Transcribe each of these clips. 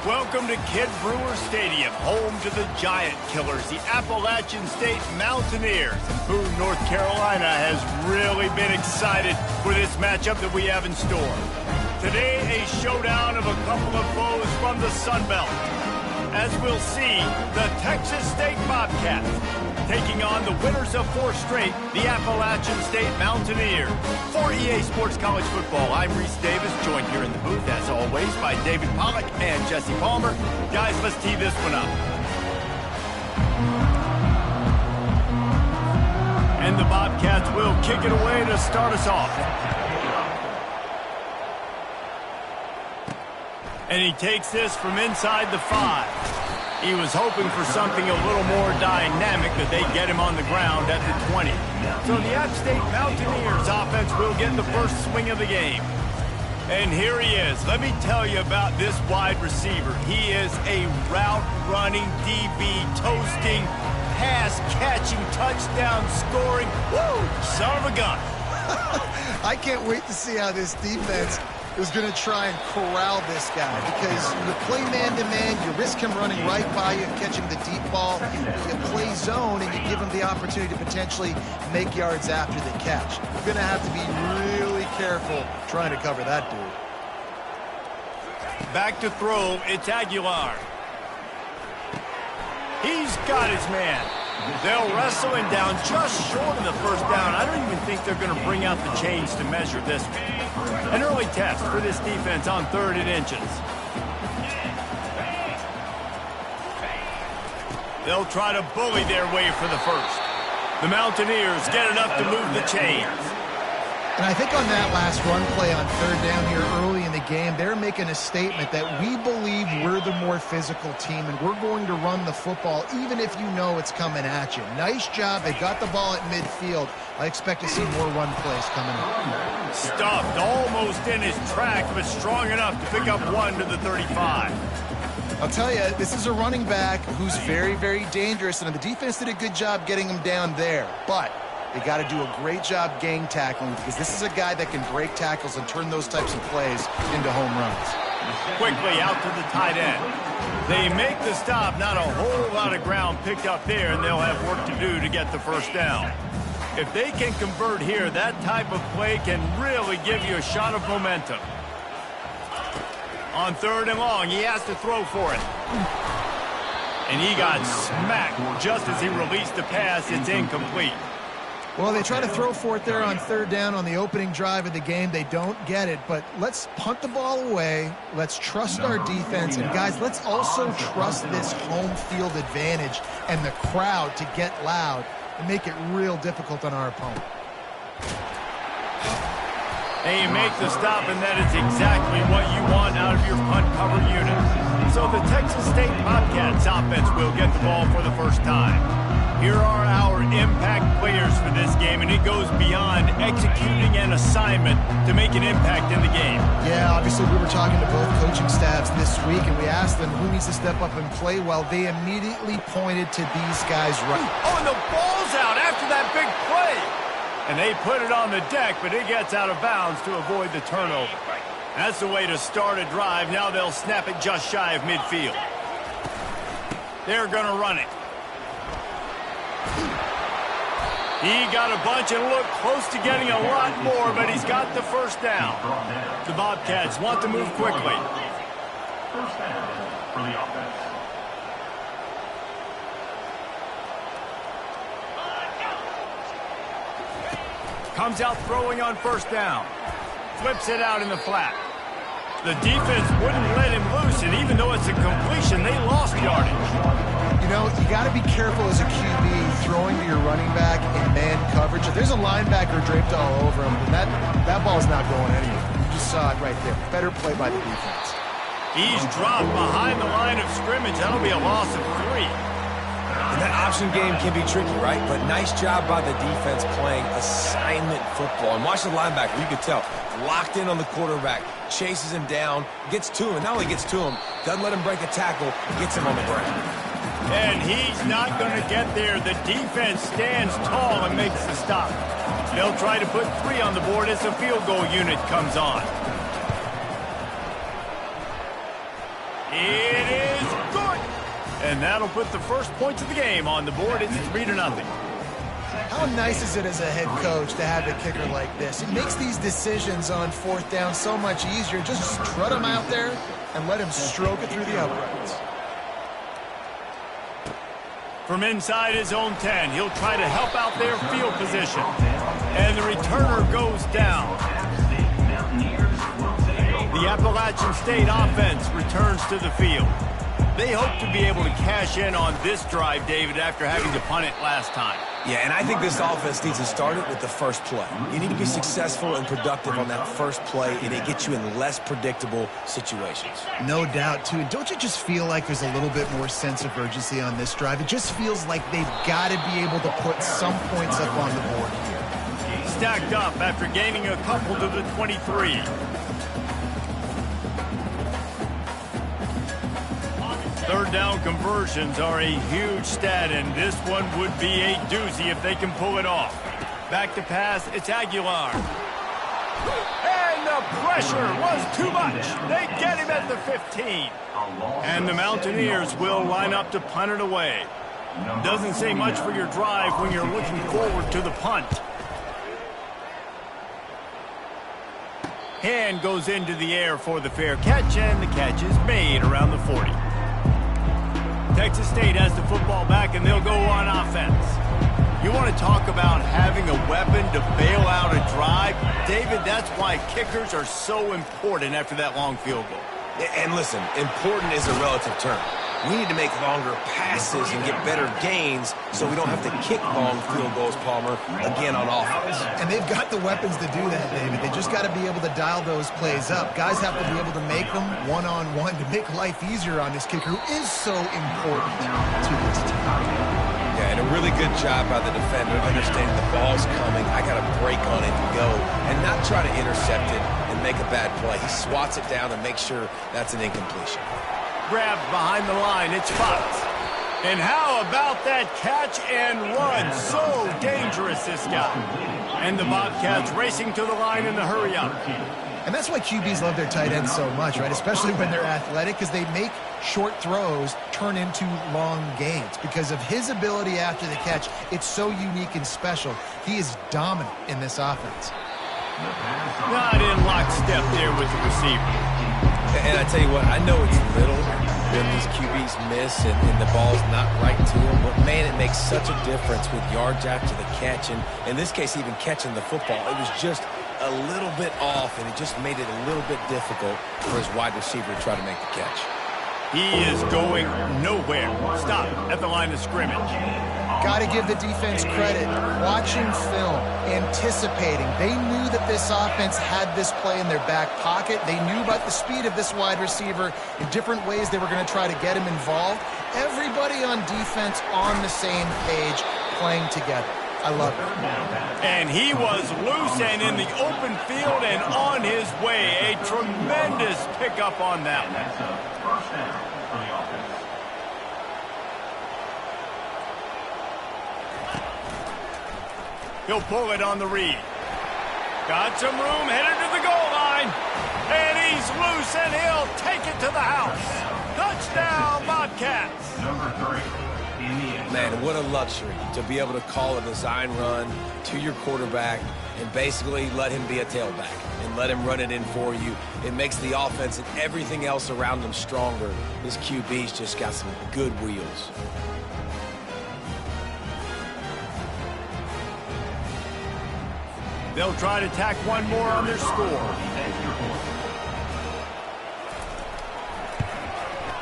Welcome to Kid Brewer Stadium, home to the Giant Killers, the Appalachian State Mountaineers. And Boone, North Carolina has really been excited for this matchup that we have in store. Today, a showdown of a couple of foes from the Sun Belt. As we'll see, the Texas State Bobcats taking on the winners of 4 straight, the Appalachian State Mountaineers. For EA Sports College Football, I'm Reese Davis, joined here in the booth, as always, by David Pollack and Jesse Palmer. Guys, let's tee this one up. And the Bobcats will kick it away to start us off. And he takes this from inside the 5. He was hoping for something a little more dynamic, that they get him on the ground at the 20. So the App State Mountaineers offense will get the first swing of the game. And here he is. Let me tell you about this wide receiver. He is a route-running, DB, toasting, pass-catching, touchdown-scoring, woo, son of a gun. I can't wait to see how this defense is going to try and corral this guy, because you play man-to-man, you risk him running right by you and catching the deep ball. You play zone, and you give him the opportunity to potentially make yards after the catch. You're going to have to be really careful trying to cover that dude. Back to throw, it's Aguilar. He's got his man. They'll wrestle him down just short of the first down. I don't even think they're going to bring out the chains to measure this one. An early test for this defense on 3rd and inches. They'll try to bully their way for the first. The Mountaineers get enough to move the chains. And I think on that last run play on 3rd down here early in the game, they're making a statement that we believe we're the more physical team, and we're going to run the football even if you know it's coming at you. Nice job. They got the ball at midfield. I expect to see more run plays coming up. Stuffed almost in his track, but strong enough to pick up 1 to the 35. I'll tell you, this is a running back who's very, very dangerous, and the defense did a good job getting him down there. But they got to do a great job gang tackling, because this is a guy that can break tackles and turn those types of plays into home runs. Quickly out to the tight end. They make the stop, not a whole lot of ground picked up there, and they'll have work to do to get the first down. If they can convert here, that type of play can really give you a shot of momentum. On 3rd and long, he has to throw for it. And he got smacked just as he released the pass. It's incomplete. Well, they try to throw for it there on 3rd down on the opening drive of the game. They don't get it, but let's punt the ball away. Let's trust our defense. And, guys, let's also trust this home field advantage and the crowd to get loud and make it real difficult on our opponent. They make the stop, and that is exactly what you want out of your punt cover unit. So the Texas State Bobcats offense will get the ball for the first time. Here are our impact players for this game, and it goes beyond executing an assignment to make an impact in the game. Yeah, obviously we were talking to both coaching staffs this week, and we asked them who needs to step up and play well. They immediately pointed to these guys right. Oh, and the ball's out after that big play. And they put it on the deck, but it gets out of bounds to avoid the turnover. That's the way to start a drive. Now they'll snap it just shy of midfield. They're going to run it. He got a bunch and looked close to getting a lot more, but he's got the first down. The Bobcats want to move quickly. First down for the offense. Comes out throwing on 1st down. Flips it out in the flat. The defense wouldn't let him loose, and even though it's a completion, they lost yardage. You know, you got to be careful as a QB throwing to your running back in man coverage. If there's a linebacker draped all over him, then that ball's not going anywhere. You just saw it right there. Better play by the defense. He's dropped behind the line of scrimmage. That'll be a loss of 3. And that option game can be tricky, right? But nice job by the defense playing assignment football. And watch the linebacker. You can tell. Locked in on the quarterback. Chases him down. Gets to him. Not only gets to him, doesn't let him break a tackle. Gets him on the ground. And he's not going to get there. The defense stands tall and makes the stop. They'll try to put 3 on the board as the field goal unit comes on. It is good. And that'll put the first points of the game on the board. It's 3-0. How nice is it as a head coach to have a kicker like this? It makes these decisions on fourth down so much easier. Just strut him out there and let him stroke it through the uprights. From inside his own 10, he'll try to help out their field position. And the returner goes down. The Appalachian State offense returns to the field. They hope to be able to cash in on this drive, David, after having to punt it last time. Yeah, and I think this offense needs to start it with the first play. You need to be successful and productive on that first play, and it gets you in less predictable situations. No doubt, too. And don't you just feel like there's a little bit more sense of urgency on this drive? It just feels like they've got to be able to put some points up on the board here. Stacked up after gaining a couple to the 23. Third down conversions are a huge stat, and this one would be a doozy if they can pull it off. Back to pass, it's Aguilar. And the pressure was too much. They get him at the 15. And the Mountaineers will line up to punt it away. Doesn't say much for your drive when you're looking forward to the punt. Hand goes into the air for the fair catch, and the catch is made around the 40. Texas State has the football back, and they'll go on offense. You want to talk about having a weapon to bail out a drive? David, that's why kickers are so important after that long field goal. And listen, important is a relative term. We need to make longer passes and get better gains so we don't have to kick long field goals, Palmer, again on offense. And they've got the weapons to do that, David. They just got to be able to dial those plays up. Guys have to be able to make them one-on-one to make life easier on this kicker, who is so important to this team. Yeah, and a really good job by the defender understanding the ball's coming. I got to break on it and go, and not try to intercept it and make a bad play. He swats it down and makes sure that's an incompletion. Grabbed behind the line, it's Fox. And how about that catch and run? So dangerous, this guy. And the Bobcats racing to the line in the hurry-up. And that's why QBs love their tight ends so much, right? Especially when they're athletic, because they make short throws turn into long gains. Because of his ability after the catch, it's so unique and special. He is dominant in this offense. Not in lockstep there with the receiver. And I tell you what, I know it's little when these QBs miss and the ball's not right to them, but man, it makes such a difference with yards after the catch, and in this case, even catching the football. It was just a little bit off, and it just made it a little bit difficult for his wide receiver to try to make the catch. He is going nowhere. Stop at the line of scrimmage. Got to give the defense credit. Watching film, anticipating. They knew that this offense had this play in their back pocket. They knew about the speed of this wide receiver in different ways they were going to try to get him involved. Everybody on defense on the same page, playing together. I love it. And he was loose and in the open field and on his way. A tremendous pickup on that one. That's a first down for the offense. He'll pull it on the read. Got some room, headed to the goal line. And he's loose, and he'll take it to the house. Touchdown, Bobcats. Number 3 in the end. Man, what a luxury to be able to call a design run to your quarterback and basically let him be a tailback and let him run it in for you. It makes the offense and everything else around them stronger. This QB's just got some good wheels. They'll try to tack one more on their score.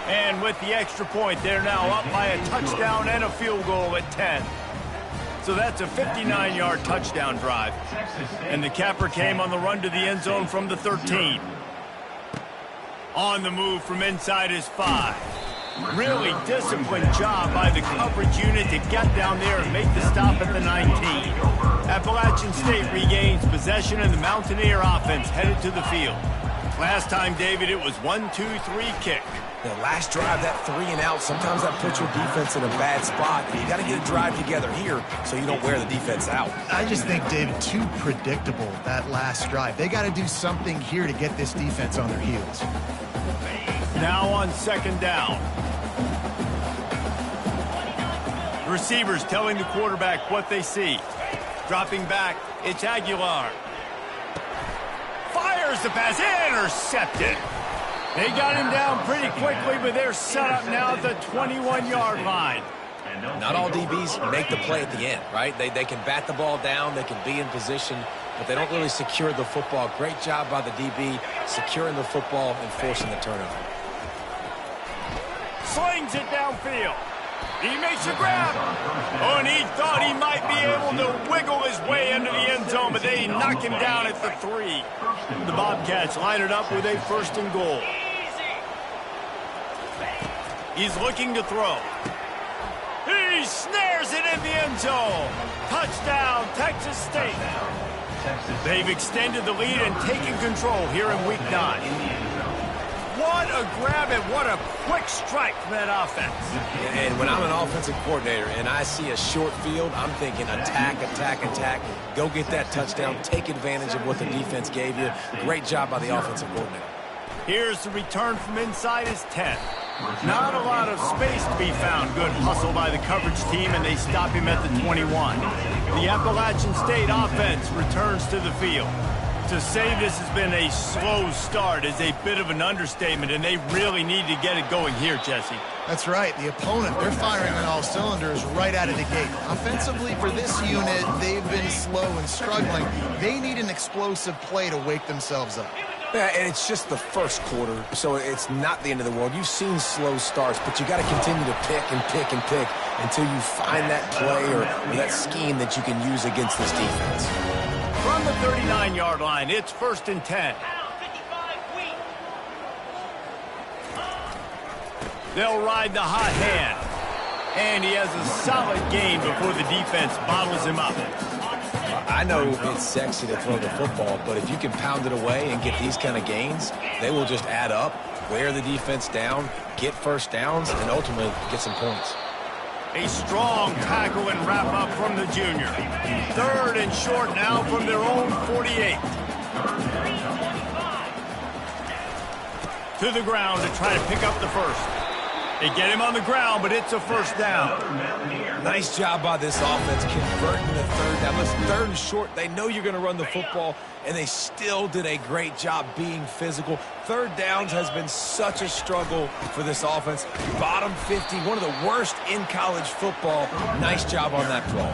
And with the extra point, they're now up by a touchdown and a field goal at 10. So that's a 59-yard touchdown drive. And the capper came on the run to the end zone from the 13. On the move from inside his 5. Really disciplined job by the coverage unit to get down there and make the stop at the 19. Appalachian State regains possession, and the Mountaineer offense headed to the field. Last time, David, it was 1-2-3 kick. The last drive, that 3 and out, sometimes that puts your defense in a bad spot. And you got to get a drive together here so you don't wear the defense out. I just think, David, too predictable, that last drive. They got to do something here to get this defense on their heels. Now on second down. The receivers telling the quarterback what they see. Dropping back, it's Aguilar. Fires the pass, intercepted. They got him down pretty quickly, but they're set up now at the 21-yard line. Not all DBs make the play at the end, right? They can bat the ball down, they can be in position, but they don't really secure the football. Great job by the DB securing the football and forcing the turnover. Slings it downfield. He makes a grab. Oh, and he thought he might be able to wiggle his way into the end zone, but they knock him down at the 3. The Bobcats line it up with a 1st and goal. He's looking to throw. He snares it in the end zone. Touchdown, Texas State. They've extended the lead and taken control here in Week 9. What a grab and what a quick strike from that offense. And when I'm an offensive coordinator and I see a short field, I'm thinking attack, attack, attack. Go get that touchdown. Take advantage of what the defense gave you. Great job by the offensive coordinator. Here's the return from inside his 10. Not a lot of space to be found. Good hustle by the coverage team, and they stop him at the 21. The Appalachian State offense returns to the field. To say this has been a slow start is a bit of an understatement, and they really need to get it going here, Jesse. That's right. The opponent, they're firing on all cylinders right out of the gate. Offensively, for this unit, they've been slow and struggling. They need an explosive play to wake themselves up. Yeah, and it's just the first quarter, so it's not the end of the world. You've seen slow starts, but you got to continue to pick and pick and pick until you find that play or that scheme that you can use against this defense. From the 39-yard line, it's 1st and 10. They'll ride the hot hand. And he has a solid gain before the defense bottles him up. I know it's sexy to throw the football, but if you can pound it away and get these kind of gains, they will just add up, wear the defense down, get first downs, and ultimately get some points. A strong tackle and wrap up from the junior. 3rd and short now from their own 48. To the ground to try to pick up the first. They get him on the ground, but it's a 1st down. Nice job by this offense converting the 3rd down. Listen, 3rd and short, they know you're going to run the football, and they still did a great job being physical. 3rd downs has been such a struggle for this offense. Bottom 50, one of the worst in college football. Nice job on that play.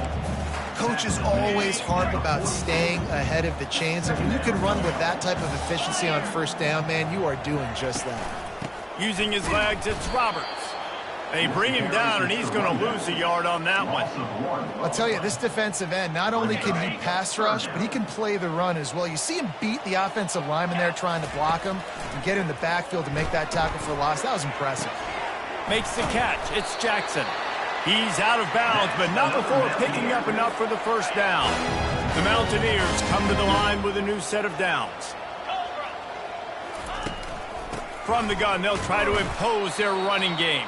Coaches always harp about staying ahead of the chains, and when you can run with that type of efficiency on 1st down, man, you are doing just that. Using his legs, it's Roberts. They bring him down, and he's going to lose a yard on that one. I'll tell you, this defensive end, not only can he pass rush, but he can play the run as well. You see him beat the offensive lineman there trying to block him and get in the backfield to make that tackle for loss. That was impressive. Makes the catch. It's Jackson. He's out of bounds, but not before picking up enough for the 1st down. The Mountaineers come to the line with a new set of downs. From the gun, they'll try to impose their running game.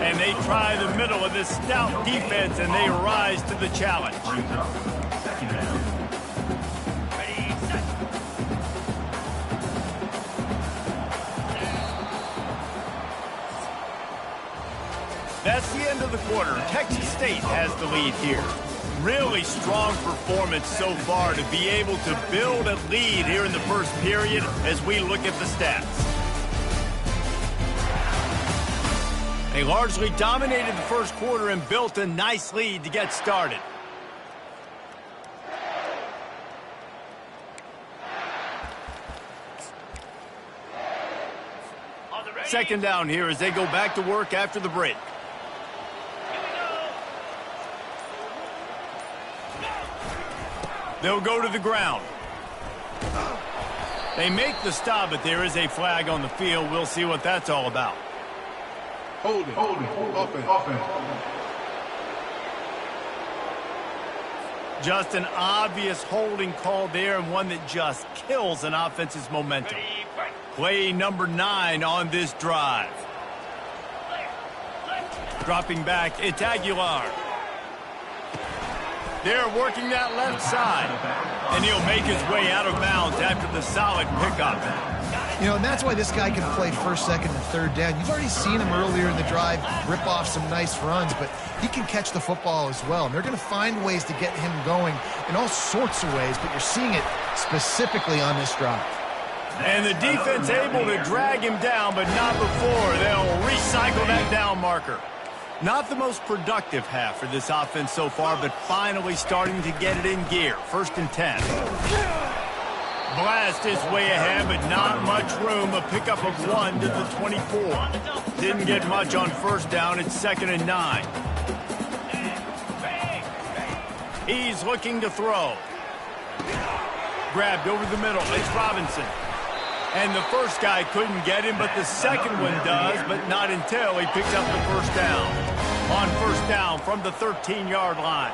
And they try the middle of this stout defense, and they rise to the challenge. That's the end of the quarter. Texas State has the lead here. Really strong performance so far to be able to build a lead here in the first period as we look at the stats. They largely dominated the first quarter and built a nice lead to get started. Second down here as they go back to work after the break. They'll go to the ground. They make the stop, but there is a flag on the field. We'll see what that's all about. Holding. Offense. Just an obvious holding call there, and one that just kills an offense's momentum. Play number 9 on this drive. Dropping back, it's Aguilar. They're working that left side, and he'll make his way out of bounds after the solid pickup. You know, and that's why this guy can play first, second, and third down. You've already seen him earlier in the drive rip off some nice runs, but he can catch the football as well. And they're going to find ways to get him going in all sorts of ways, but you're seeing it specifically on this drive. And the defense able to drag him down, but not before they'll recycle that down marker. Not the most productive half for this offense so far, but finally starting to get it in gear. 1st and 10. Blast is way ahead, but not much room. A pickup of 1 to the 24. Didn't get much on 1st down. It's 2nd and 9. He's looking to throw. Grabbed over the middle. It's Robinson. And the first guy couldn't get him, but the second one does, but not until he picks up the 1st down. On 1st down from the 13-yard line.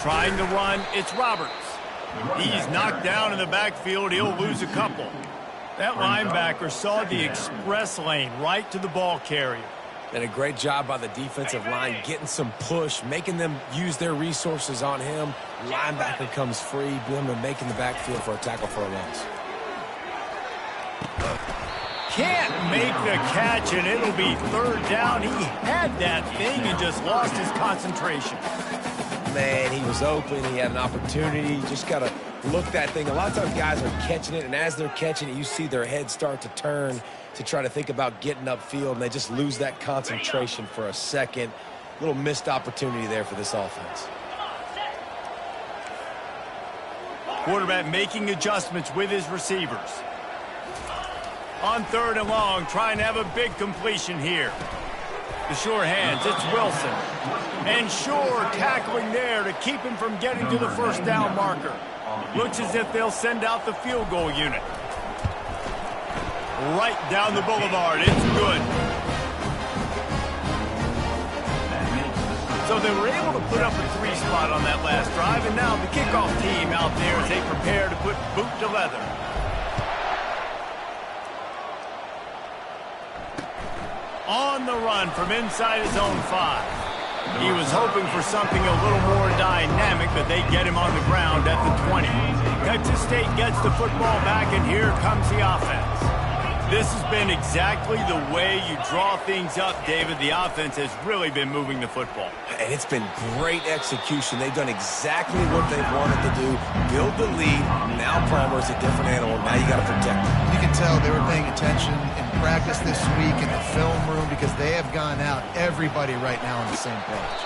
Trying to run, it's Roberts. He's knocked down in the backfield. He'll lose a couple. That linebacker saw the express lane right to the ball carrier. And a great job by the defensive line, getting some push, making them use their resources on him. Linebacker comes free, boom, and making the backfield for a tackle for a loss. Can't make the catch, and it'll be 3rd down. He had that thing and just lost his concentration. Man, he was open. He had an opportunity. Just got to look that thing. A lot of times guys are catching it, and as they're catching it, you see their head start to turn to try to think about getting upfield, and they just lose that concentration for a second. Little missed opportunity there for this offense. Quarterback making adjustments with his receivers. On 3rd and long, trying to have a big completion here. The sure hands, it's Wilson. And Shore tackling there to keep him from getting to the 1st down marker. Looks as if they'll send out the field goal unit. Right down the boulevard. It's good. So they were able to put up a 3 spot on that last drive, and now the kickoff team out there as they prepare to put boot to leather. On the run from inside his own 5. He was hoping for something a little more dynamic, but they get him on the ground at the 20. Texas State gets the football back, and here comes the offense. This has been exactly the way you draw things up, David. The offense has really been moving the football. And it's been great execution. They've done exactly what they've wanted to do. Build the lead. Now Palmer's a different animal. Now you got to protect him. You can tell they were paying attention in practice this week in the film room because they have gone out, everybody right now on the same page.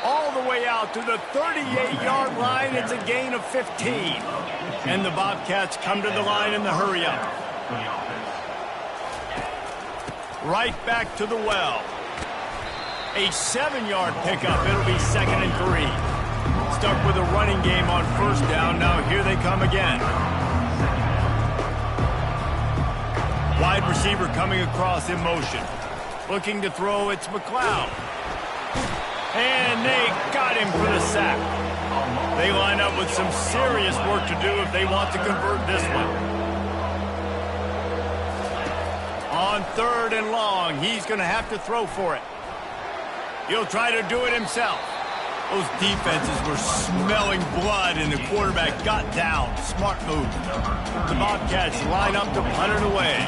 All the way out to the 38-yard line. It's a gain of 15. And the Bobcats come to the line in the hurry-up. Right back to the well. A 7-yard pickup. It'll be 2nd and 3. Stuck with a running game on 1st down. Now here they come again. Wide receiver coming across in motion. Looking to throw, it's McLeod. And they got him for the sack. They line up with some serious work to do if they want to convert this one. On 3rd and long, he's going to have to throw for it. He'll try to do it himself. Those defenses were smelling blood, and the quarterback got down. Smart move. The Bobcats line up to punt it away.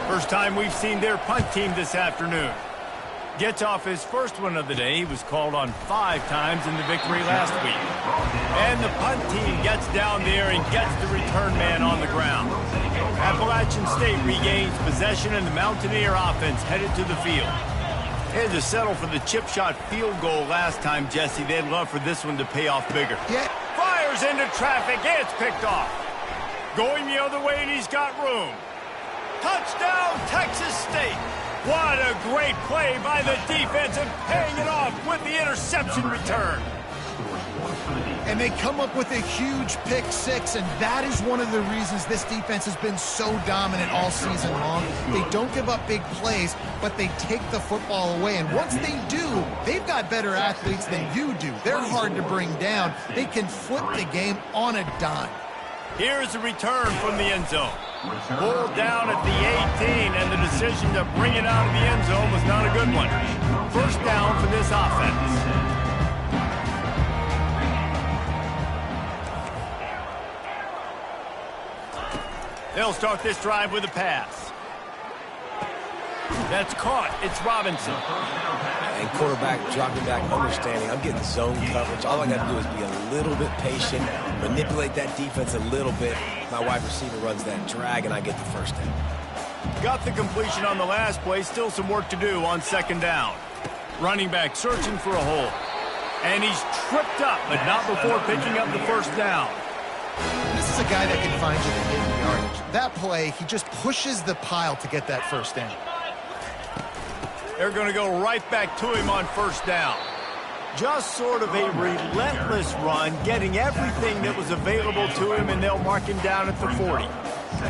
First time we've seen their punt team this afternoon. Gets off his first one of the day. He was called on 5 times in the victory last week. And the punt team gets down there and gets the return man on the ground. Appalachian State regains possession, and the Mountaineer offense headed to the field. They had to settle for the chip shot field goal last time, Jesse. They'd love for this one to pay off bigger. Yeah. Fires into traffic. It's picked off. Going the other way, and he's got room. Touchdown, Texas State. What a great play by the defense and paying it off with the interception return. And they come up with a huge pick 6, and that is one of the reasons this defense has been so dominant all season long. They don't give up big plays, but they take the football away. And once they do, they've got better athletes than you do. They're hard to bring down. They can flip the game on a dime. Here's a return from the end zone. Pulled down at the 18, and the decision to bring it out of the end zone was not a good one. 1st down for this offense. They'll start this drive with a pass. That's caught. It's Robinson. And quarterback dropping back, understanding. I'm getting zone coverage. All I got to do is be a little bit patient, manipulate that defense a little bit. My wide receiver runs that drag, and I get the first down. Got the completion on the last play. Still some work to do on second down. Running back searching for a hole. And he's tripped up, but not before picking up the first down. This is a guy that can find you the hidden yardage. That play, he just pushes the pile to get that first down. They're going to go right back to him on first down. Just sort of a relentless run, getting everything that was available to him, and they'll mark him down at the 40.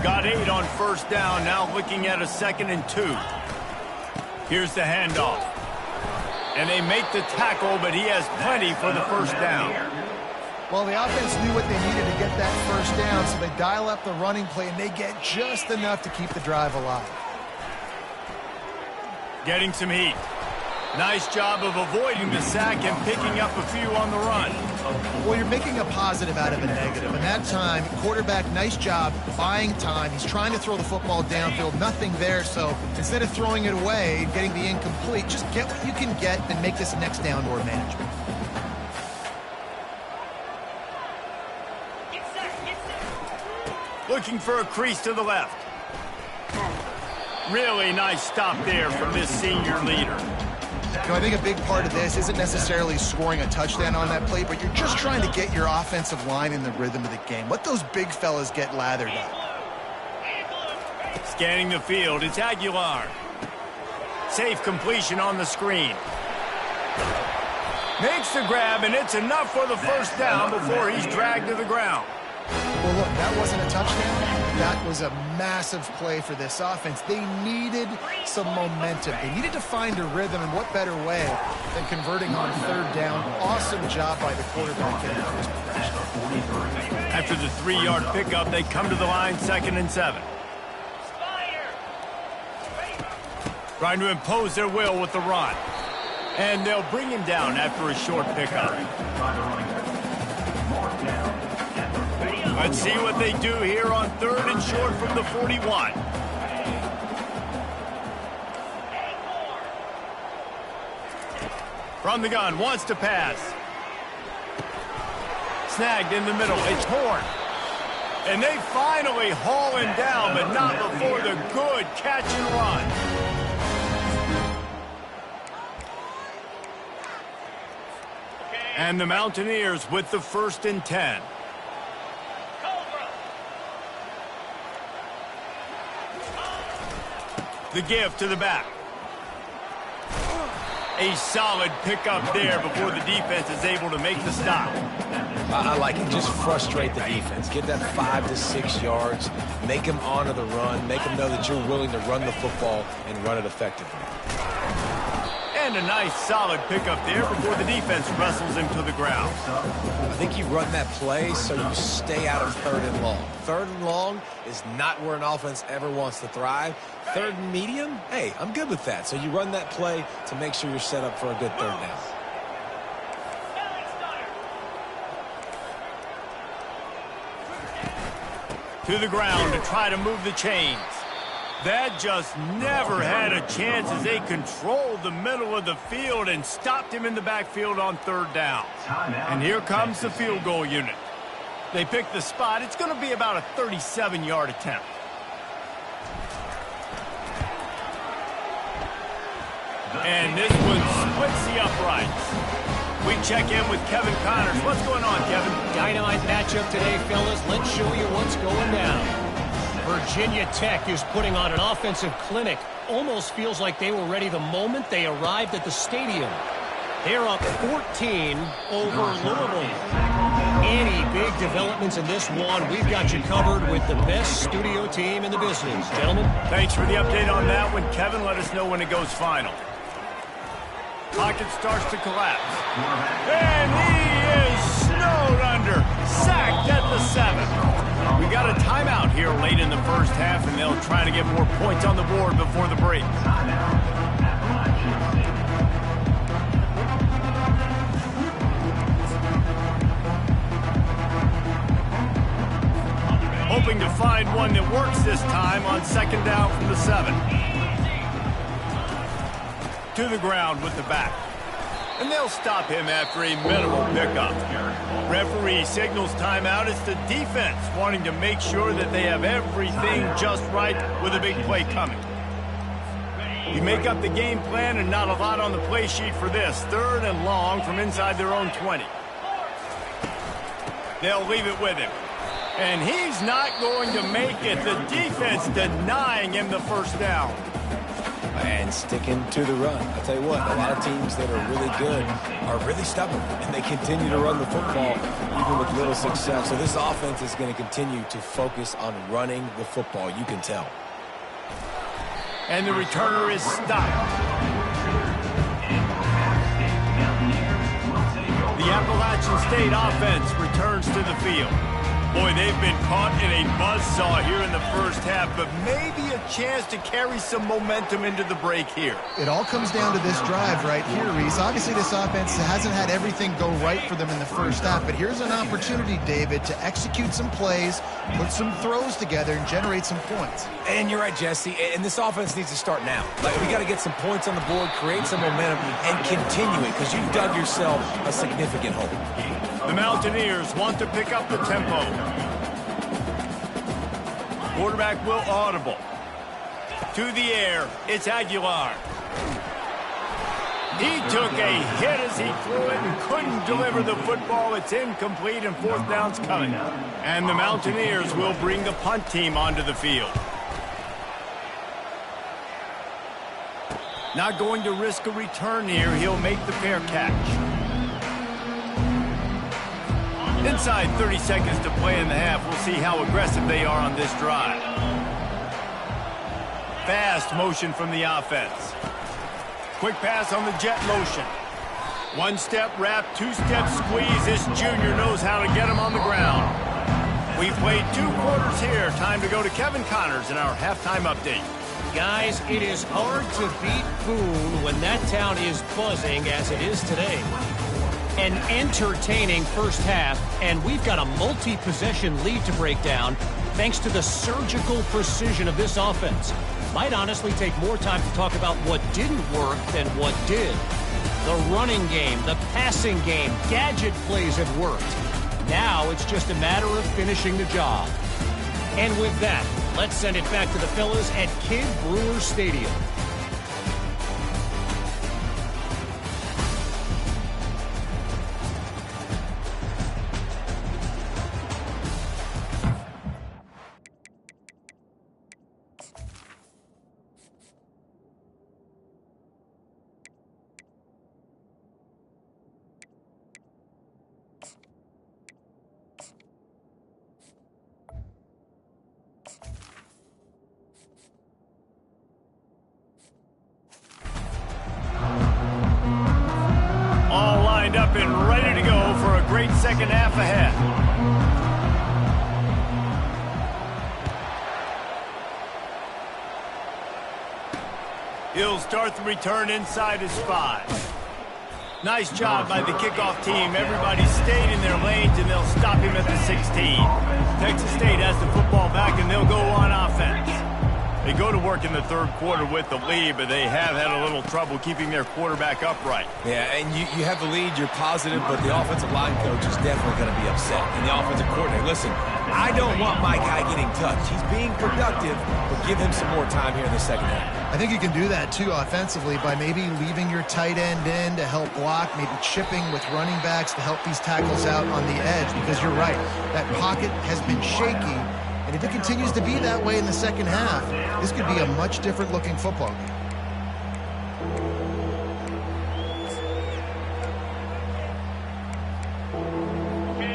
Got 8 on first down, now looking at a 2nd and 2. Here's the handoff. And they make the tackle, but he has plenty for the first down. Well, the offense knew what they needed to get that first down, so they dial up the running play, and they get just enough to keep the drive alive. Getting some heat. Nice job of avoiding the sack and picking up a few on the run. Well, you're making a positive out of a negative. And that time, quarterback, nice job buying time. He's trying to throw the football downfield. Nothing there. So instead of throwing it away and getting the incomplete, just get what you can get and make this next down more manageable. Looking for a crease to the left. Really nice stop there from this senior leader. You know, I think a big part of this isn't necessarily scoring a touchdown on that play, but you're just trying to get your offensive line in the rhythm of the game. Let those big fellas get lathered up. Scanning the field, it's Aguilar. Safe completion on the screen. Makes the grab, and it's enough for the first down before he's dragged to the ground. Well, look, that wasn't a touchdown. That was a massive play for this offense. They needed some momentum. They needed to find a rhythm, and what better way than converting on third down. Awesome job by the quarterback getting first possession. After the 3-yard pickup, they come to the line 2nd and 7. Trying to impose their will with the run. And they'll bring him down after a short pickup. Let's see what they do here on 3rd and short from the 41. From the gun, wants to pass. Snagged in the middle, it's Horn. And they finally haul him down, but not before the good catch and run. And the Mountaineers with the 1st and 10. The give to the back. A solid pickup there before the defense is able to make the stop. I like it. Just frustrate the defense. Get that 5 to 6 yards. Make them honor the run. Make them know that you're willing to run the football and run it effectively. And a nice solid pickup there before the defense wrestles him to the ground. I think you run that play so you stay out of 3rd and long. 3rd and long is not where an offense ever wants to thrive. 3rd and medium, hey, I'm good with that. So you run that play to make sure you're set up for a good 3rd down. To the ground to try to move the chains. That just never had a chance as they controlled the middle of the field and stopped him in the backfield on 3rd down. And here comes the field goal unit. They pick the spot. It's going to be about a 37-yard attempt. And this one splits the uprights. We check in with Kevin Connors. What's going on, Kevin? Dynamite matchup today, fellas. Let's show you what's going down. Virginia Tech is putting on an offensive clinic. Almost feels like they were ready the moment they arrived at the stadium. They're up 14 over Louisville. Any big developments in this one, we've got you covered with the best studio team in the business. Gentlemen. Thanks for the update on that one, Kevin. Let us know when it goes final. Pocket starts to collapse. And he is snowed under. Sacked at the 7. We got a timeout here late in the first half, and they'll try to get more points on the board before the break. Hoping to find one that works this time on 2nd down from the 7. To the ground with the back. And they'll stop him after a minimal pickup. Referee signals timeout. It's the defense wanting to make sure that they have everything just right with a big play coming. You make up the game plan and not a lot on the play sheet for this. 3rd and long from inside their own 20. They'll leave it with him. And he's not going to make it. The defense denying him the first down. And sticking to the run. I'll tell you what, a lot of teams that are really good are really stubborn, and they continue to run the football even with little success. So this offense is going to continue to focus on running the football, you can tell. And the returner is stopped. The Appalachian State offense returns to the field. Boy, they've been caught in a buzzsaw here in the first half, but maybe a chance to carry some momentum into the break here. It all comes down to this drive right here, Reese. Obviously, this offense hasn't had everything go right for them in the first half, but here's an opportunity, David, to execute some plays, put some throws together, and generate some points. And you're right, Jesse, and this offense needs to start now. Like, we got to get some points on the board, create some momentum, and continue it, because you've dug yourself a significant hole. The Mountaineers want to pick up the tempo. Quarterback will audible. To the air, it's Aguilar. He took a hit as he threw it and couldn't deliver the football. It's incomplete and 4th down's coming. And the Mountaineers will bring the punt team onto the field. Not going to risk a return here. He'll make the fair catch. Inside 30 seconds to play in the half. We'll see how aggressive they are on this drive. Fast motion from the offense. Quick pass on the jet motion. 1-step wrap, 2-step squeeze. This junior knows how to get him on the ground. We've played 2 quarters here. Time to go to Kevin Connors in our halftime update. Guys, it is hard to beat Boone when that town is buzzing as it is today. An entertaining first half, and we've got a multi-possession lead to break down thanks to the surgical precision of this offense. Might honestly take more time to talk about what didn't work than what did. The running game, the passing game, gadget plays have worked. Now it's just a matter of finishing the job. And with that, let's send it back to the fellas at Kidd Brewer Stadium. Up and ready to go for a great second half ahead. He'll start the return inside his 5. Nice job by the kickoff team. Everybody stayed in their lanes, and they'll stop him at the 16. Texas State has the football back, and they'll go on offense. They go to work in the 3rd quarter with the lead, but they have had a little trouble keeping their quarterback upright. Yeah, and you have the lead, you're positive, but the offensive line coach is definitely going to be upset. And the offensive coordinator, listen, I don't want my guy getting touched. He's being productive, but give him some more time here in the second half. I think you can do that, too, offensively, by maybe leaving your tight end in to help block, maybe chipping with running backs to help these tackles out on the edge, because you're right, that pocket has been shaky. And if it continues to be that way in the second half, this could be a much different looking football game.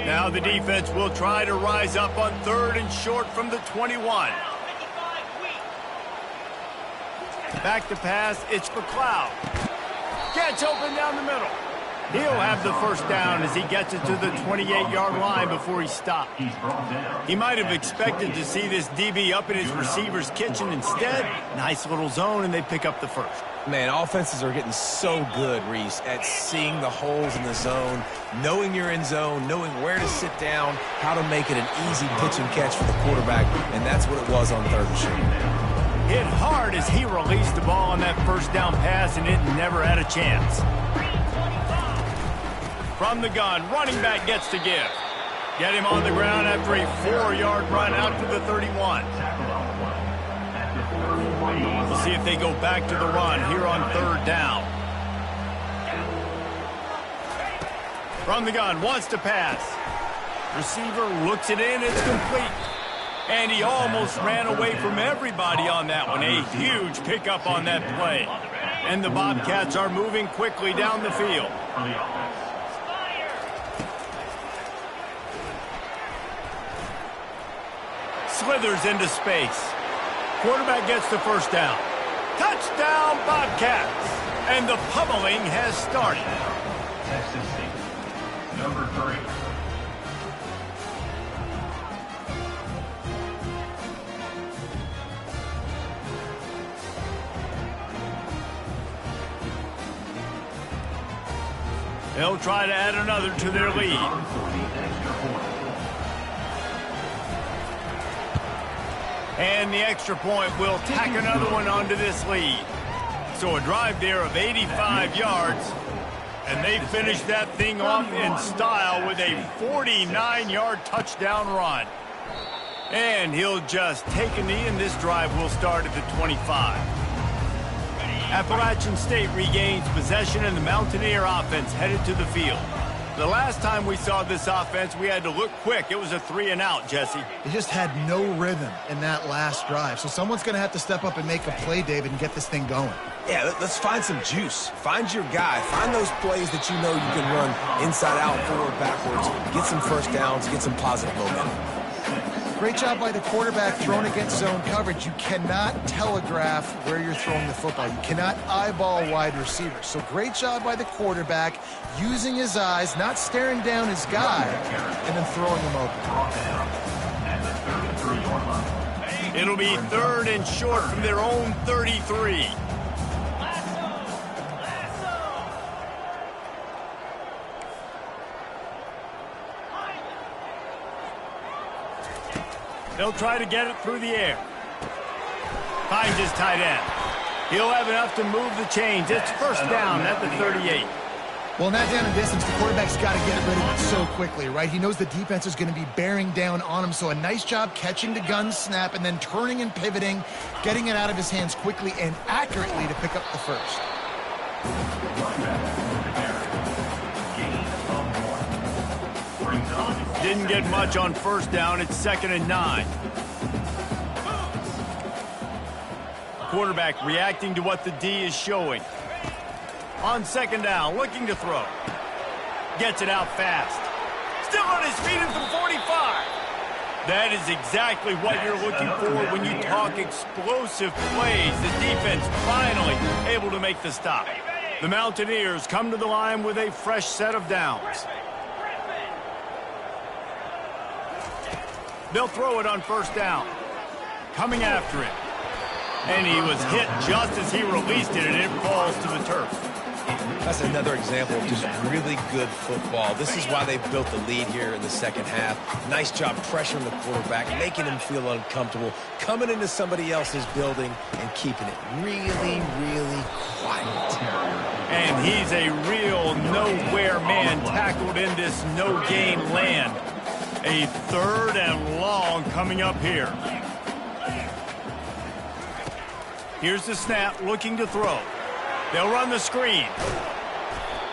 Now the defense will try to rise up on 3rd and short from the 21. Back to pass, it's McLeod. Gets open down the middle. He'll have the first down as he gets it to the 28-yard line before he stopped. He might have expected to see this DB up in his receiver's kitchen. Instead, nice little zone, and they pick up the first. Man, offenses are getting so good, Reese, at seeing the holes in the zone, knowing you're in zone, knowing where to sit down, how to make it an easy pitch and catch for the quarterback, and that's what it was on third and short. Hit hard as he released the ball on that first down pass, and it never had a chance. From the gun, running back gets to give. Get him on the ground after a 4-yard run out to the 31. We'll see if they go back to the run here on third down. From the gun, wants to pass. Receiver looks it in, it's complete. And he almost ran away from everybody on that one. A huge pickup on that play. And the Bobcats are moving quickly down the field. Slithers into space. Quarterback gets the first down. Touchdown, Bobcats! And the pummeling has started. Texas State, number 3. They'll try to add another to their lead. And the extra point will tack another one onto this lead. So a drive there of 85 yards. And they finish that thing off in style with a 49-yard touchdown run. And he'll just take a knee, and this drive will start at the 25. Appalachian State regains possession, and the Mountaineer offense headed to the field. The last time we saw this offense, we had to look quick. It was a 3-and-out, Jesse. They just had no rhythm in that last drive. So someone's going to have to step up and make a play, David, and get this thing going. Yeah, let's find some juice. Find your guy. Find those plays that you know you can run inside out, forward, backwards. Get some first downs. Get some positive momentum. Great job by the quarterback thrown against zone coverage. You cannot telegraph where you're throwing the football. You cannot eyeball wide receivers. So great job by the quarterback using his eyes, not staring down his guy, and then throwing him open. It'll be third and short from their own 33. They'll try to get it through the air. Finds his tight end. He'll have enough to move the chains. It's first down at the 38. Well, not down in distance, the quarterback's got to get rid of it so quickly, right? He knows the defense is going to be bearing down on him, so a nice job catching the gun snap and then turning and pivoting, getting it out of his hands quickly and accurately to pick up the first. Didn't get much on first down. It's 2nd and 9. Quarterback reacting to what the D is showing. On 2nd down, looking to throw. Gets it out fast. Still on his feet at the 45. That is exactly what you're looking for when you talk explosive plays. The defense finally able to make the stop. The Mountaineers come to the line with a fresh set of downs. They'll throw it on first down. Coming after it. And he was hit just as he released it, and it falls to the turf. That's another example of just really good football. This is why they built the lead here in the second half. Nice job pressuring the quarterback, making him feel uncomfortable, coming into somebody else's building and keeping it really, really quiet. And he's a real nowhere man tackled in this no-gain land. A 3rd and long coming up here. Here's the snap, looking to throw. They'll run the screen.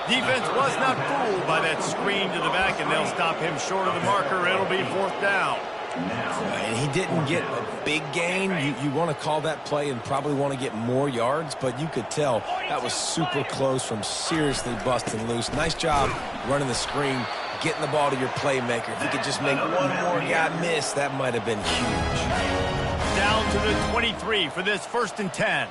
Defense was not fooled by that screen to the back, and they'll stop him short of the marker. It'll be 4th down. And he didn't get a big gain. You want to call that play and probably want to get more yards, but you could tell that was super close from seriously busting loose. Nice job running the screen, getting the ball to your playmaker. If he could just make one more guy miss, that might have been huge. Down to the 23 for this 1st and 10.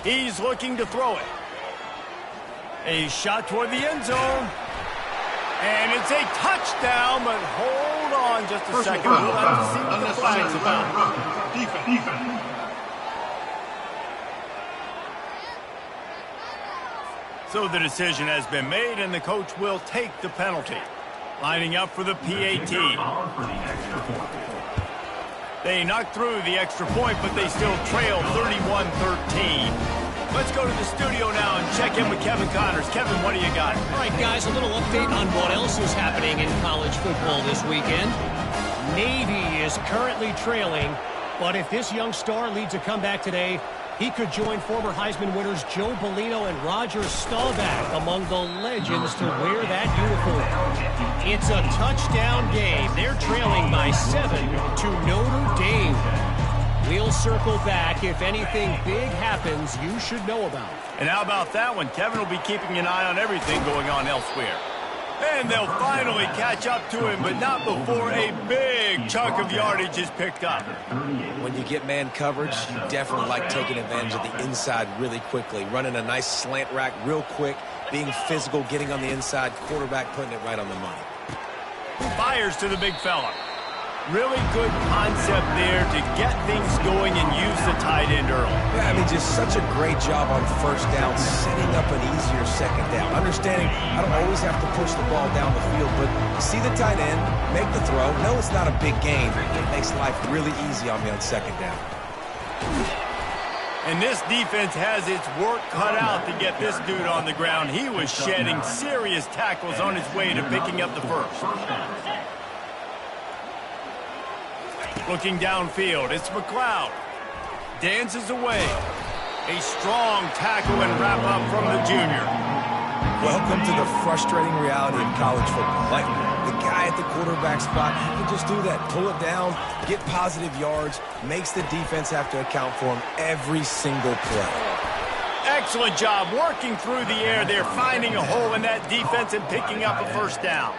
He's looking to throw it. A shot toward the end zone. And it's a touchdown, but hold on just a second. We'll have to see what the flag's about. Defense. So the decision has been made, and the coach will take the penalty. Lining up for the PAT. They knocked through the extra point, but they still trail 31-13. Let's go to the studio now and check in with Kevin Connors. Kevin, what do you got? All right, guys, a little update on what else is happening in college football this weekend. Navy is currently trailing, but if this young star leads a comeback today, he could join former Heisman winners Joe Bellino and Roger Staubach among the legends to wear that uniform. It's a touchdown game. They're trailing by 7 to Notre Dame. We'll circle back. If anything big happens, you should know about. And how about that one? Kevin will be keeping an eye on everything going on elsewhere. And they'll finally catch up to him, but not before a big chunk of yardage is picked up. When you get man coverage, you definitely like taking advantage of the inside really quickly, running a nice slant rack real quick, being physical, getting on the inside, quarterback putting it right on the money. Fires to the big fella. Really good concept there to get things going and use the tight end early. Yeah, I mean, just such a great job on first down, setting up an easier second down. Understanding I don't always have to push the ball down the field, but see the tight end, make the throw. No, it's not a big gain. It makes life really easy on me on second down. And this defense has its work cut out to get this dude on the ground. He was shedding serious tackles on his way to picking up the first. Looking downfield, it's McLeod. Dances away. A strong tackle and wrap up from the junior. Welcome to the frustrating reality of college football. Like, the guy at the quarterback spot, he can just do that. Pull it down, get positive yards, makes the defense have to account for him every single play. Excellent job working through the air there, finding a hole in that defense and picking up a first down.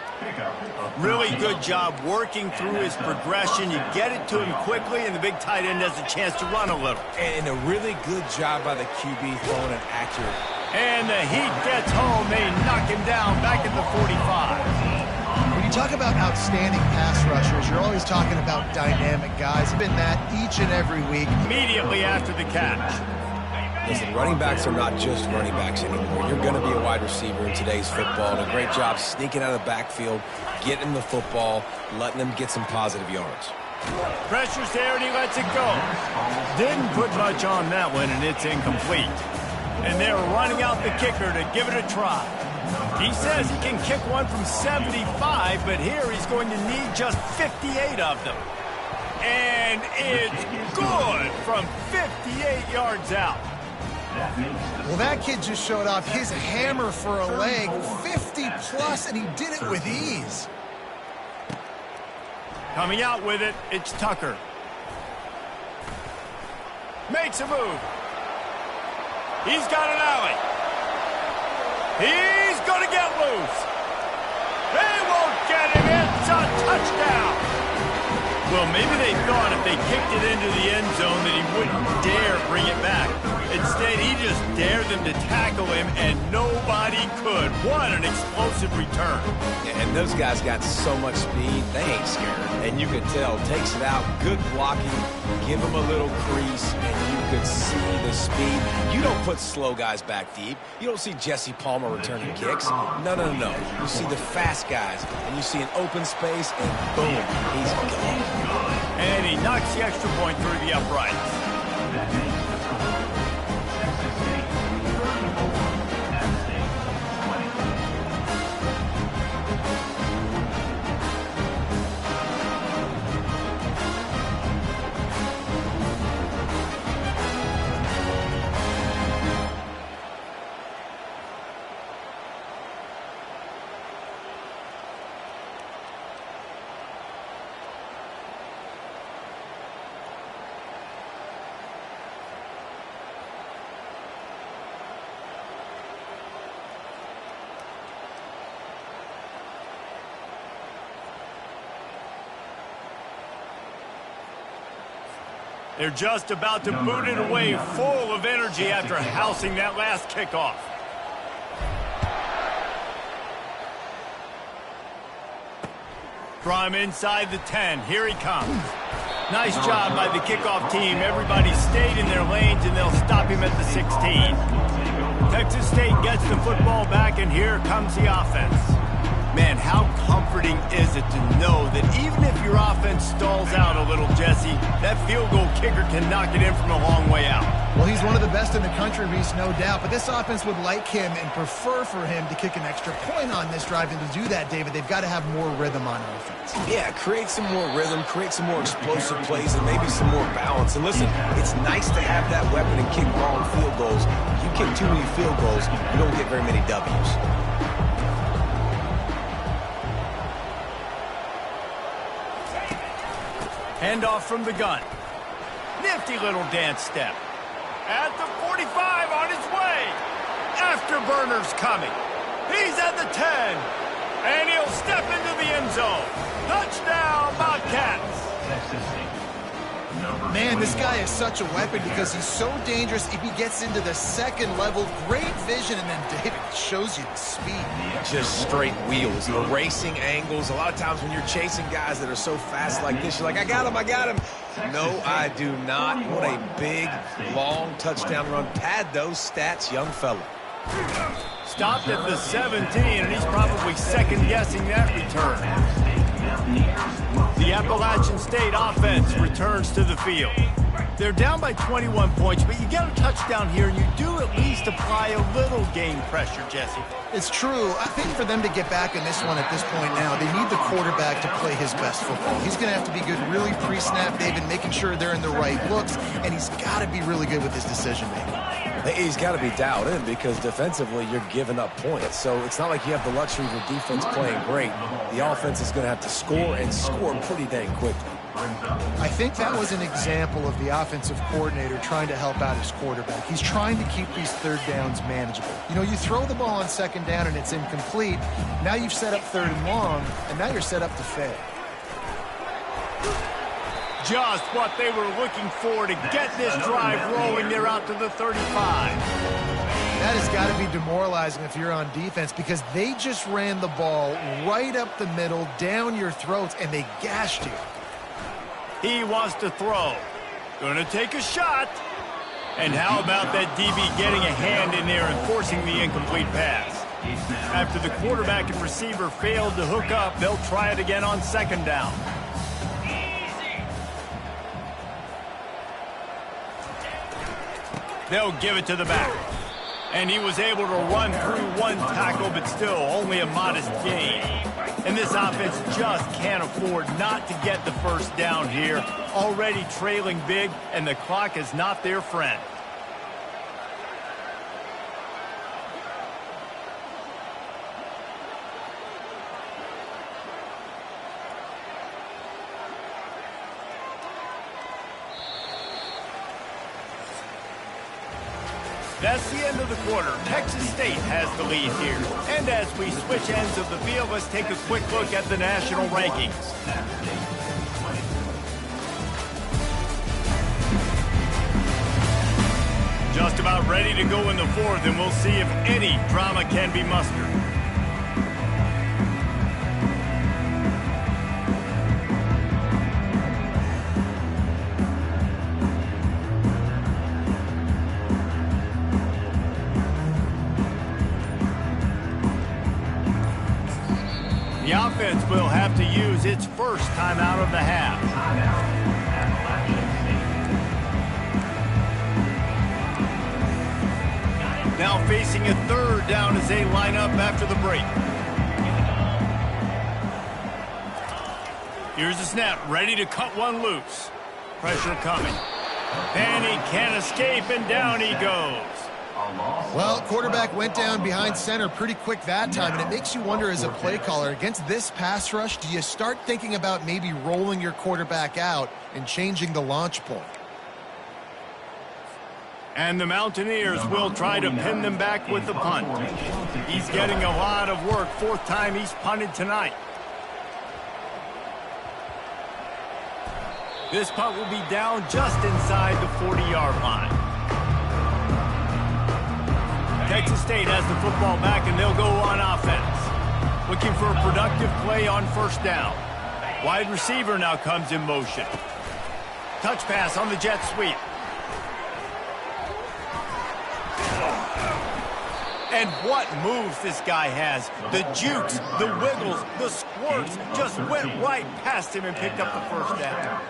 Really good job working through his progression. You get it to him quickly, and the big tight end has a chance to run a little. And a really good job by the QB throwing it accurate. And the heat gets home. They knock him down back at the 45. When you talk about outstanding pass rushers, you're always talking about dynamic guys. It's been that each and every week. Immediately after the catch. Listen, running backs are not just running backs anymore. You're going to be a wide receiver in today's football. And a great job sneaking out of the backfield, getting the football, letting them get some positive yards. Pressure's there, and he lets it go. Didn't put much on that one, and it's incomplete. And they're running out the kicker to give it a try. He says he can kick one from 75, but here he's going to need just 58 of them. And it's good from 58 yards out. Well, that kid just showed off his hammer for a leg, 50-plus, and he did it with ease. Coming out with it, it's Tucker. Makes a move. He's got an alley. He's going to get loose. They won't get him. It's a touchdown. Well, maybe they thought if they kicked it into the end zone that he wouldn't dare bring it back. Instead, he just dared them to tackle him, and nobody could. What an explosive return. And those guys got so much speed, they ain't scared. And you can tell, takes it out, good blocking, give him a little crease, and you could see the speed. You don't put slow guys back deep. You don't see Jesse Palmer returning kicks. No. You see the fast guys, and you see an open space, and boom, he's gone. And he knocks the extra point through the uprights. They're just about to boot it away, full of energy after housing that last kickoff. From inside the 10, here he comes. Nice job by the kickoff team. Everybody stayed in their lanes, and they'll stop him at the 16. Texas State gets the football back, and here comes the offense. Man, how comforting is it to know that even if your offense stalls out a little, Jesse, that field goal kicker can knock it in from a long way out. Well, he's one of the best in the country, Reese, no doubt. But this offense would like him and prefer for him to kick an extra point on this drive. And to do that, David, they've got to have more rhythm on offense. Yeah, create some more rhythm, create some more explosive plays, and maybe some more balance. And listen, it's nice to have that weapon and kick long field goals. If you kick too many field goals, you don't get very many W's. Handoff from the gun. Nifty little dance step. At the 45, on his way. Afterburner's coming. He's at the 10. And he'll step into the end zone. Touchdown, Bobcats. Man, this guy is such a weapon because he's so dangerous. If he gets into the second level, great vision, and then David shows you the speed. Just straight wheels, erasing angles. A lot of times when you're chasing guys that are so fast like this, you're like, I got him, I got him. No, I do not. What a big, long touchdown run. Pad those stats, young fella. Stopped at the 17, and he's probably second-guessing that return. The Appalachian State offense returns to the field. They're down by 21 points, but you get a touchdown here, and you do at least apply a little game pressure, Jesse. It's true. I think for them to get back in this one at this point now, they need the quarterback to play his best football. He's going to have to be good really pre-snap, David, making sure they're in the right looks, and he's got to be really good with his decision-making. He's got to be dialed in because defensively you're giving up points. So it's not like you have the luxury of your defense playing great. The offense is going to have to score and score pretty dang quickly. I think that was an example of the offensive coordinator trying to help out his quarterback. He's trying to keep these third downs manageable. You know, you throw the ball on second down and it's incomplete. Now you've set up third and long, and now you're set up to fail. Just what they were looking for to get this drive rolling. They're out to the 35. That has got to be demoralizing if you're on defense because they just ran the ball right up the middle, down your throats, and they gashed you. He wants to throw. Gonna take a shot. And how about that DB getting a hand in there and forcing the incomplete pass? After the quarterback and receiver failed to hook up, they'll try it again on second down. They'll give it to the back. And he was able to run through one tackle, but still only a modest gain. And this offense just can't afford not to get the first down here. Already trailing big, and the clock is not their friend. That's the end of the quarter. Texas State has the lead here. And as we switch ends of the field, let's take a quick look at the national rankings. Just about ready to go in the fourth, and we'll see if any drama can be mustered. The offense will have to use its first timeout of the half. Now facing a third down as they line up after the break. Here's the snap, ready to cut one loose. Pressure coming. And he can't escape, and down he goes. Well, quarterback went down behind center pretty quick that time, and it makes you wonder as a play caller, against this pass rush, do you start thinking about maybe rolling your quarterback out and changing the launch point? And the Mountaineers will try to pin them back with the punt. He's getting a lot of work. Fourth time he's punted tonight. This punt will be down just inside the 40-yard line. Texas State has the football back, and they'll go on offense. Looking for a productive play on first down. Wide receiver now comes in motion. Touch pass on the jet sweep. And what moves this guy has. The jukes, the wiggles, the squirts just went right past him and picked up the first down.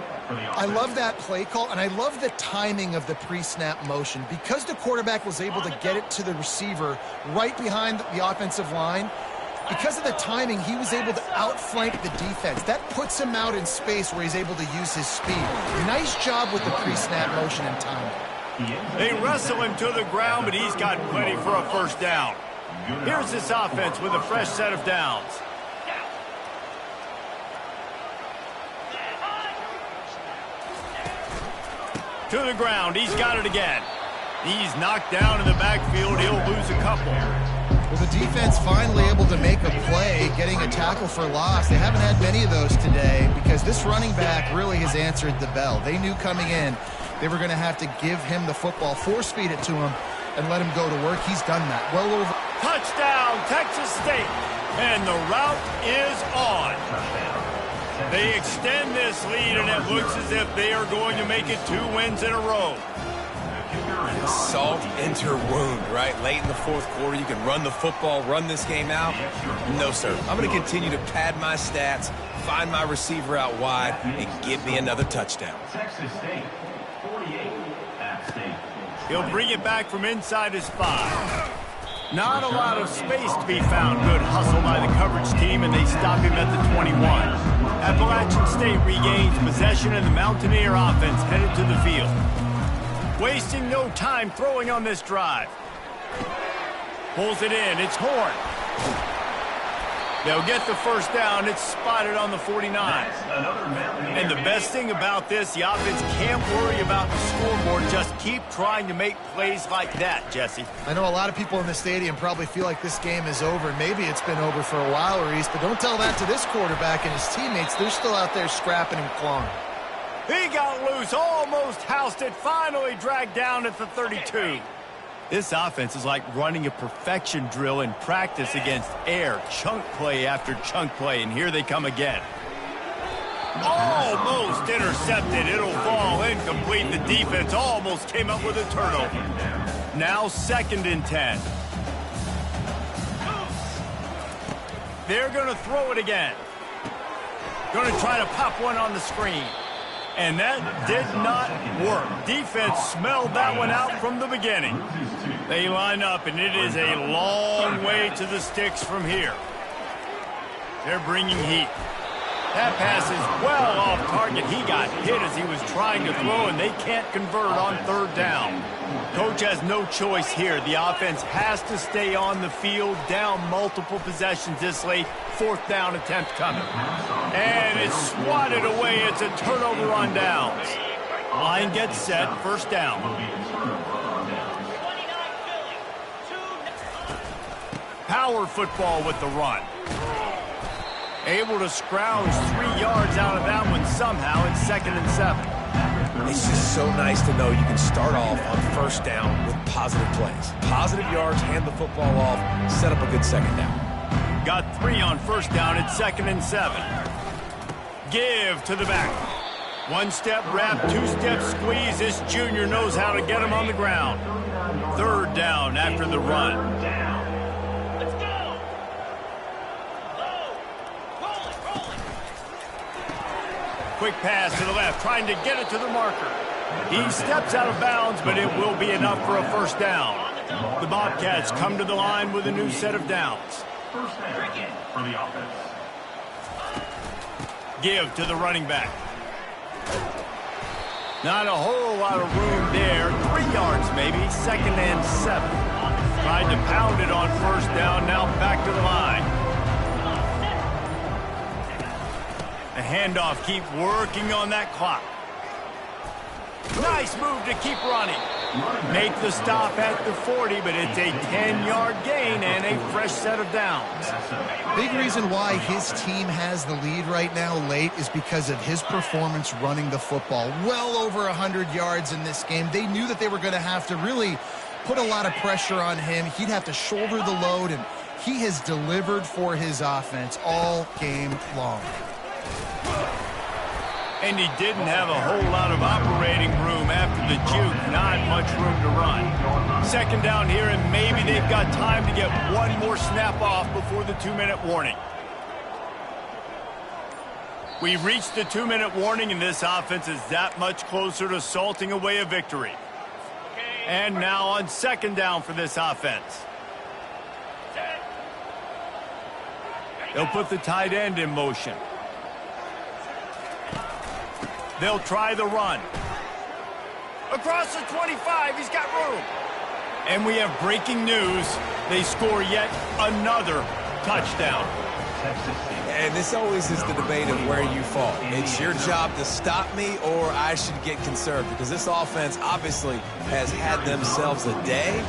I love that play call, and I love the timing of the pre-snap motion. Because the quarterback was able to get it to the receiver right behind the offensive line, because of the timing, he was able to outflank the defense. That puts him out in space where he's able to use his speed. Nice job with the pre-snap motion and timing. They wrestle him to the ground, but he's got plenty for a first down. Here's this offense with a fresh set of downs. To the ground, he's got it again. He's knocked down in the backfield. He'll lose a couple. Well, the defense finally able to make a play, getting a tackle for loss. They haven't had many of those today because this running back really has answered the bell. They knew coming in they were going to have to give him the football, force feed it to him, and let him go to work. He's done that. Well over. Touchdown, Texas State. And the route is on. They extend this lead, and it looks as if they are going to make it 2 wins in a row. Salt enter wound, right? Late in the fourth quarter, you can run the football, run this game out. No, sir. I'm going to continue to pad my stats, find my receiver out wide, and give me another touchdown. Texas State, 48, App State. He'll bring it back from inside his 5. Not a lot of space to be found. Good hustle by the coverage team, and they stop him at the 21. Appalachian State regains possession, and the Mountaineer offense headed to the field. Wasting no time throwing on this drive. Pulls it in. It's Horn. They'll get the first down. It's spotted on the 49. And the best thing about this, the offense can't worry about the scoreboard. Just keep trying to make plays like that, Jesse. I know a lot of people in the stadium probably feel like this game is over. Maybe it's been over for a while, Reese, but don't tell that to this quarterback and his teammates. They're still out there scrapping and clawing. He got loose, almost housed it, finally dragged down at the 32. This offense is like running a perfection drill in practice against air, chunk play after chunk play, and here they come again. Almost intercepted. It'll fall incomplete. The defense almost came up with a turnover. Now 2nd and 10. They're going to throw it again. Going to try to pop one on the screen. And that did not work. Defense smelled that one out from the beginning. They line up, and it is a long way to the sticks from here. They're bringing heat. That pass is well off target. He got hit as he was trying to throw, and they can't convert on 3rd down. Coach has no choice here. The offense has to stay on the field, down multiple possessions this late. 4th down attempt coming. And it's swatted away. It's a turnover on downs. Line gets set. 1st down. Power football with the run. Able to scrounge 3 yards out of that one somehow. It's 2nd and 7. It's just so nice to know you can start off on 1st down with positive plays. Positive yards, hand the football off, set up a good 2nd down. Got 3 on 1st down. It's 2nd and 7. Give to the back. 1-step wrap, 2-step squeeze. This junior knows how to get him on the ground. 3rd down after the run. Quick pass to the left, trying to get it to the marker. He steps out of bounds, but it will be enough for a 1st down. The Bobcats come to the line with a new set of downs. 1st down for the offense. Give to the running back. Not a whole lot of room there. 3 yards maybe, 2nd and 7. Tried to pound it on 1st down, now back to the line. A handoff, keep working on that clock. Nice move to keep running. Make the stop at the 40, but it's a 10-yard gain and a fresh set of downs. Big reason why his team has the lead right now late is because of his performance running the football. Well over 100 yards in this game. They knew that they were going to have to really put a lot of pressure on him. He'd have to shoulder the load, and he has delivered for his offense all game long. And he didn't have a whole lot of operating room after the juke. Not much room to run. Second down here, and maybe they've got time to get one more snap off before the 2-minute warning. We've reached the 2-minute warning, and this offense is that much closer to salting away a victory. And now on second down for this offense. They'll put the tight end in motion. They'll try the run. Across the 25, he's got room. And we have breaking news. They score yet another touchdown. And this always is the debate of where you fall. It's your job to stop me, or I should get conserved, because this offense obviously has had themselves a day,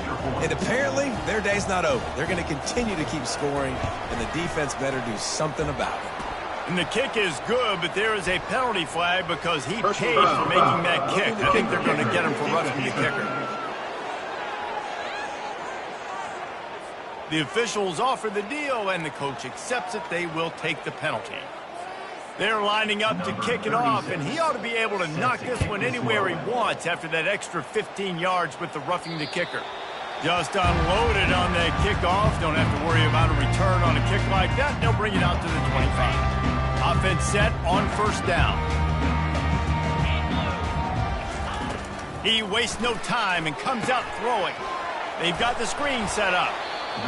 and apparently their day's not over. They're going to continue to keep scoring, and the defense better do something about it. And the kick is good, but there is a penalty flag because he paid for making that kick. I think they're going to get him for roughing the kicker. The officials offer the deal, and the coach accepts it. They will take the penalty. They're lining up to kick it off, and he ought to be able to knock this one anywhere he wants after that extra 15 yards with the roughing the kicker. Just unloaded on that kickoff. Don't have to worry about a return on a kick like that. They'll bring it out to the 25. Offense set on first down. He wastes no time and comes out throwing. They've got the screen set up.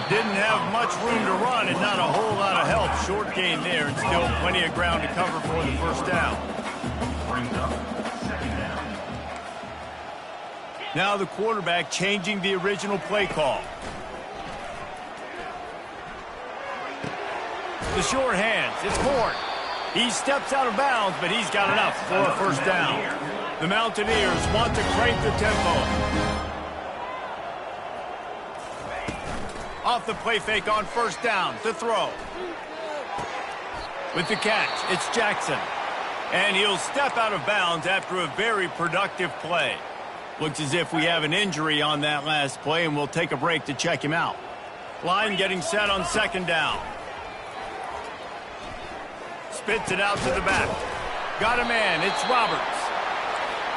Didn't have much room to run and not a whole lot of help. Short gain there and still plenty of ground to cover for the first down. Now the quarterback changing the original play call. The short hands. It's Ford. He steps out of bounds, but he's got enough for a first down. The Mountaineers want to crank the tempo. Off the play fake on first down to throw. With the catch, it's Jackson. And he'll step out of bounds after a very productive play. Looks as if we have an injury on that last play, and we'll take a break to check him out. Line getting set on second down. Spits it out to the back. Got a man. It's Roberts.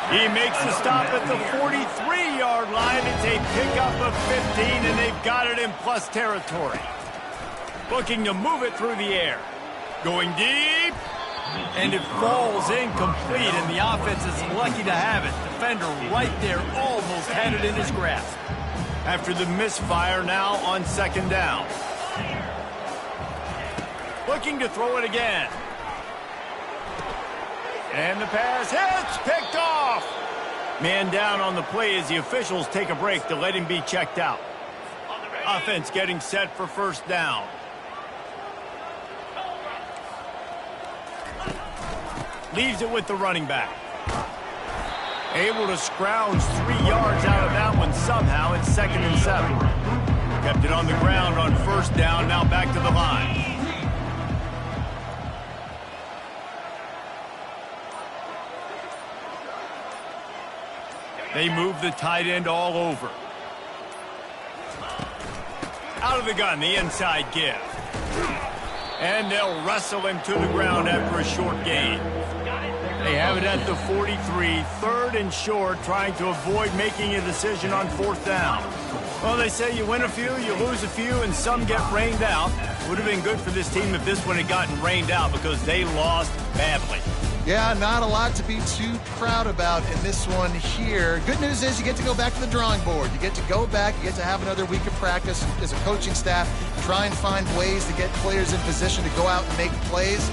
He makes the stop at the 43-yard line. It's a pickup of 15, and they've got it in plus territory. Looking to move it through the air. Going deep. And it falls incomplete, and the offense is lucky to have it. Defender right there almost had it in his grasp. After the misfire, now on second down. Looking to throw it again. And the pass hits, picked off. Man down on the play as the officials take a break to let him be checked out. Offense getting set for first down. Leaves it with the running back. Able to scrounge 3 yards out of that one somehow. It's 2nd and 7. Kept it on the ground on first down. Now back to the line. They move the tight end all over. Out of the gun, the inside give. And they'll wrestle him to the ground after a short gain. They have it at the 43, 3rd and short, trying to avoid making a decision on 4th down. Well, they say you win a few, you lose a few, and some get rained out. Would have been good for this team if this one had gotten rained out because they lost badly. Yeah, not a lot to be too proud about in this one here. Good news is you get to go back to the drawing board. You get to go back, you get to have another week of practice as a coaching staff, try and find ways to get players in position to go out and make plays.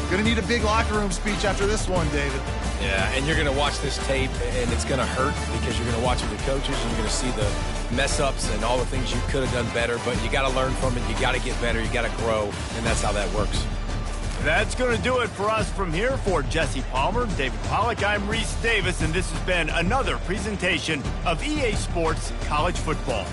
Going to need a big locker room speech after this one, David. Yeah, and you're going to watch this tape, and it's going to hurt because you're going to watch it with coaches, and you're going to see the mess-ups and all the things you could have done better, but you got to learn from it. You got to get better. You got to grow, and that's how that works. That's going to do it for us from here. For Jesse Palmer, David Pollack, I'm Reese Davis, and this has been another presentation of EA Sports College Football.